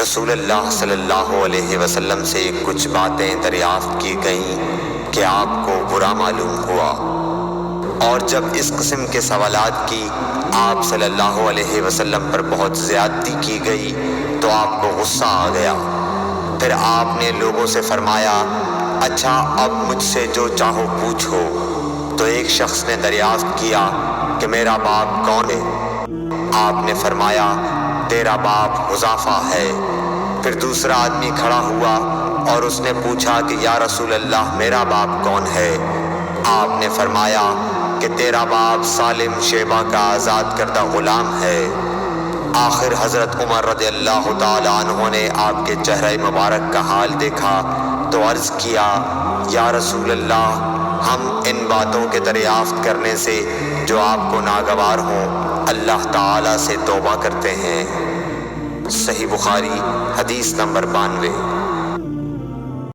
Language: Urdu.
رسول اللہ صلی اللہ علیہ وسلم سے کچھ باتیں دریافت کی گئیں کہ آپ کو برا معلوم ہوا، اور جب اس قسم کے سوالات کی آپ صلی اللہ علیہ وسلم پر بہت زیادتی کی گئی تو آپ کو غصہ آ گیا۔ پھر آپ نے لوگوں سے فرمایا، اچھا اب مجھ سے جو چاہو پوچھو۔ تو ایک شخص نے دریافت کیا کہ میرا باپ کون ہے؟ آپ نے فرمایا، تیرا باپ حذافہ ہے۔ پھر دوسرا آدمی کھڑا ہوا اور اس نے پوچھا کہ یا رسول اللہ میرا باپ کون ہے؟ آپ نے فرمایا کہ تیرا باپ سالم شیبہ کا آزاد کردہ غلام ہے۔ آخر حضرت عمر رضی اللہ تعالی عنہ نے آپ کے چہرہ مبارک کا حال دیکھا تو عرض کیا، یا رسول اللہ ہم ان باتوں کے دریافت کرنے سے جو آپ کو ناگوار ہوں اللہ تعالی سے توبہ کرتے ہیں۔ صحیح بخاری حدیث نمبر 92۔